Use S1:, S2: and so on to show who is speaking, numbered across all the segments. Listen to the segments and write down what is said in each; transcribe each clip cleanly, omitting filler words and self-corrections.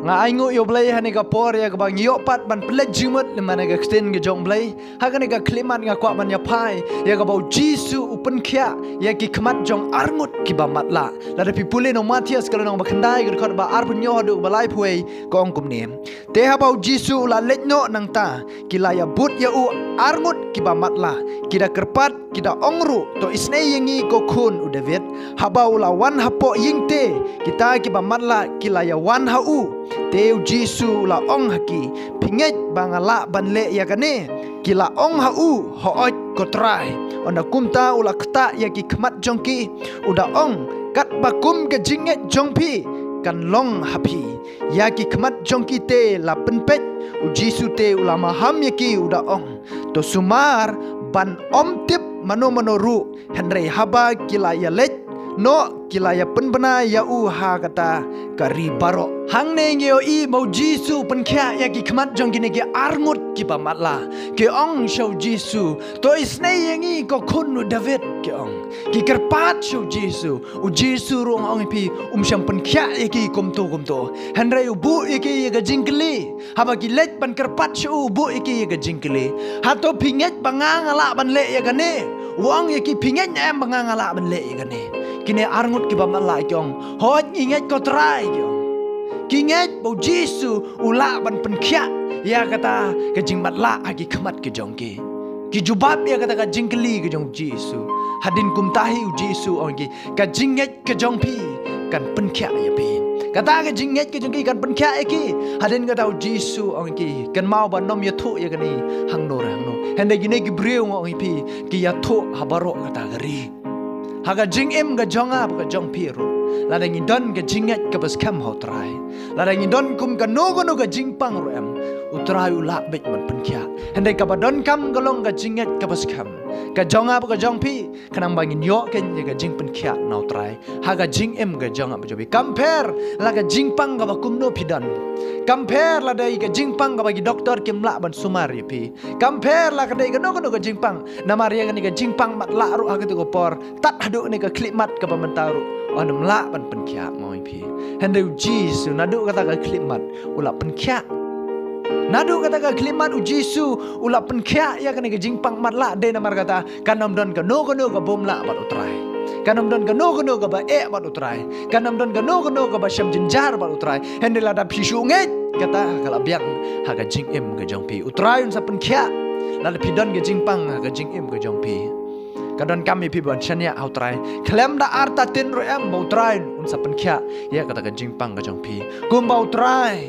S1: nga aingu yo blai hani ka por ya ka bang yo pat ban plek jimut le mana ga ksten ga jong blai ha ka ni ka kliman nga kwa ban ya pai ya ka bau jisu upen khia ya ki khmat jong arngut ki ba matla la da pipule no Matias ka no ba khandai ga khot ba ar pun yo du ba lai phuai ko ong kum nem te ha bau jisu la letno nang ta ki la ya but ya u arngut ki ba matla ki da kerpat ki da ongru to isne yengi ko khun u david ha bau la wan hapo yingte kita ki ba matla ki la ya wan ha u Teu Jisu la ong haki pinget bangala banle ya kane kila ong ha u hoot kotrai onda kumta ula kta ya ki khmat jongki uda ong kat bakum ke jinget jongpi kan long hapi ya ki khmat jongki te la penpet u Jisu te ula maham ya ki uda ong to sumar ban om tip mano ru henry haba kila ya let no kila ya penbena ya u ha kata kari baro hang ne ngeo i mau Jisu pen kya ya ki khmat jong kini ki arngut ki pamatla ke ong show Jisu to isne yengi ko khunu David ke ong ki kerpat show Jisu u Jisu rong ong pi sham pen kya ya ki kumto henry u bu ya ki ga jingkli haba ki let pan kerpat show bu ya ki ga jingkli ha to pinget bangangala ban le ya gane wong ya ki pinget em bangangala ban le ya gane kini arngut ki pamatla kyong hot inget ko try kyong kinget bau Jisu ula ban penkhia ya kata ke jing matla agi khmat ke jongki ki jubab ya kata ka jingkli ke jong Jisu hadin kumtahi u Jisu ongi ka jinget ke jongpi kan penkhia ya pi kata ke jinget ke jongki kan penkhia ki hadin kata u Jisu ongi kan mau ban nom ya thu ya kani hangno hende gine ki breu ongi pi ki ya thu habaro kata gari haga jing em ga jonga ka jong piru lada ngidon ga jinget ka bas kam ho trai lada ngidon kum ka no ga jing pang ro em utrai ula bet man penkhia hende ka badon kam galong ga jinget ka bas kam ka jonga ka jong pi kanang bangin yo ken ga jing penkhia nau trai haga jing em ga jonga ba jobi compare la ga jing pang ga kum no pidan compare la dai ga jing pang ga bagi doktor kim la ban sumar ya pi compare la ga dai ga no ga jing pang namaria ga ni ga jing pang mat la ru ha ga tu ko por tat hadu ni ga klip mat ka pamentaru onam la ban penkhia moi pi hende Jisu nadu kata ka klip mat ula penkhia nadu kata ka klip mat u Jisu ula penkhia ya ka ni ga jing pang mat la de namar kata kanom don ka no ga bom la bat utrai kanam don ka no ga ba e bat utrai kanam don ka no ga ba sham jinjar bat utrai hende la da phishu nget kata kala biang ha ga jing em ga jong pi utrai un sa penkhia la da pidon ga jing pang ga jing em ga jong pi kadon kami pi bon chania au trai klem da arta tin ro em bau trai un sa penkhia ya kata ga jing pang ga jong pi kum bau trai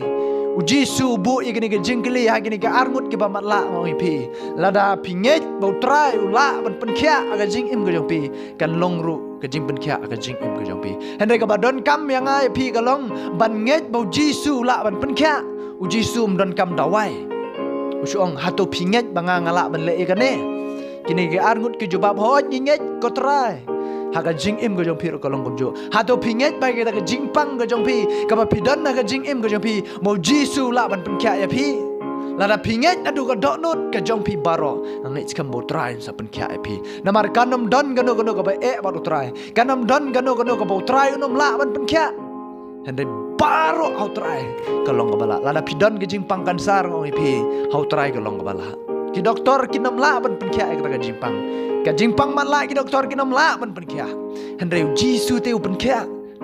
S1: u Jisu bu ya gini ga jingkli ha gini ga arngut ki ba matla ngi pi lada pinget bau trai ula ban penkhia aga jing im ga jong pi kan longru ga jing penkhia aga jing im ga jong pi hende ga badon kam yang ai pi ga long ban nget bau Jisu la ban penkhia u Jisu don kam dawai u suong hato pinget banga ngala ban le ga ne kini ga arngut ki jubab hot nget ko trai haga jing im ga jong pi ro kolong kumjo hato pinget ba ga jing pang ga jong pi ka ba pidon na ga jing im ga jong pi mo Jisu la ban penkhia ya pi la da pinget adu ga dot not ga jong pi baro ngai skam bo trai sa penkhia ya pi namar kanom don ga no ga ba e ba trai kanom don ga no ga bo trai unom la ban penkhia hande baro au trai kolong ga bala la da pidon ga jing pang kan sar ngai pi au trai kolong ga bala ki doktor kinam la ban penkhia ka jimpang ka jimpang man la ki doktor kinam la ban penkhia henre Jisu te penkhia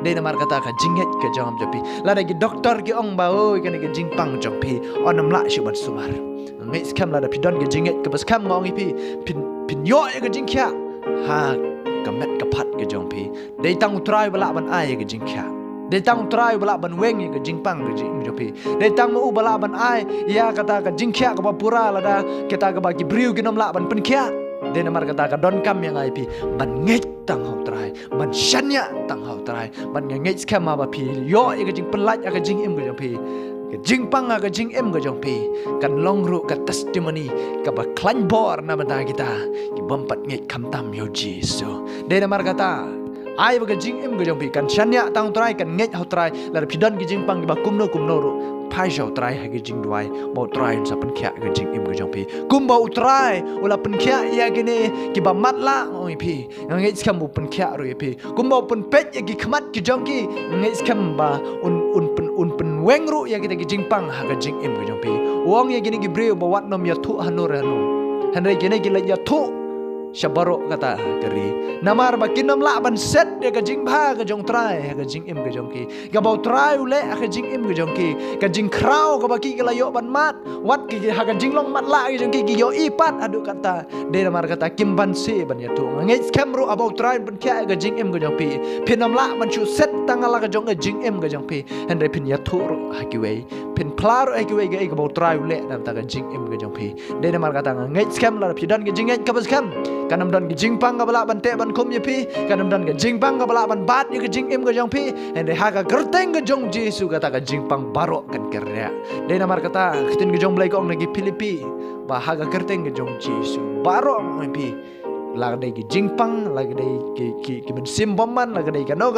S1: de namar kata ka jinget ka jam jopi la da ki doktor ki ong ba oi ka ni ka jimpang jopi onam la shi ban sumar ngai skam la da pidon ka jinget ka bas kam ngong pi pin yo ka jingkhia ha ka met ka phat ka jompi de tang utrai bala ban ai ka jingkhia de tang utrai bala ban weng ka jingpang ka jing jopi de tang mu bala ban ai ya kata ka jingkhia ka pura la da kita ka ba ki briu ki nom la ban penkhia de namar kata ka don kam yang ai pi ban nget tang hau trai ban shanya tang hau trai ban nget skam ma ba pi yo ka jing pelat ka jing im ka jopi ka jing pang ka jing em ka jong pi kan long ru ka testimony ka ba klan bor na banda kita ki bompat nget kam tam yo Jisu de namar kata ai ba jing em ga jong pi kan chanya tang trai kan nget hau trai la pidon gi jing pang gi ba kum no ru phai shau trai ha gi jing duai bo trai sa pen khia ga jing em ga jong pi kum ba utrai ula pen khia ya gi ne ki ba mat la oi pi nget skam bu pen khia ru pi kum ba pen pet ya gi khmat ki jong ki nget skam ba un pen wengru ya kita jingpang haga jing im gajong pi uang ya gini gibreu bawat nom ya tu hanur hanu henry gini gila ya tu Syabaro kata keri namar bakin nom la ban set ya ka jing bha ka jong trai ka jing im ka jong ki ka bau trai ule ka jing im ka jong ki ka jing krau ka baki ka layo ban mat wat ki ha ka jing long mat la ka jong ki yo ipat adu kata de namar kata kim ban se ban ya tu ngai kamru abau trai ban kya ka jing im ka jong pi pin nom la ban chu set tangala ka jong ka jing im ka jong pi henre pin ya tu ha ki wei pin plaro ha ki wei ka bau trai ule nam ta ka jing im ka jong pi de namar kata ngai skam la pi dan ka jing ka bas kam kanam dan ke jingpang ka bala ban te ban kum ye pi kanam dan ke jingpang ka bala ban bat ye ke jing im ke jong pi ende ha ka gerteng ke jong Jesu kata ka jingpang barok kan kerja de namar kata kitin ke jong blai kong nagi Filipi ba ha ka gerteng ke jong Jesu barok mai pi lag dai ke jingpang lag dai ki ben simboman lag dai kano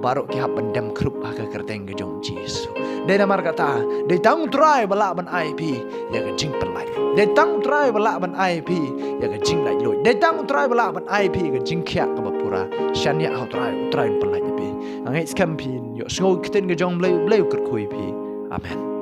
S1: barok ki hap bandam krup ha ka gerteng ke jong Jesu de namar kata de tang try bala ban ai pi ya ke jing pelai de tang try bala ban ai pi ya ke jing lai loi de tang try bala ban ai pi ke jing khia ka bapura shan ya au try pelai pi angai skam pi yo sngo kiten ke jong blai ker khui pi amen.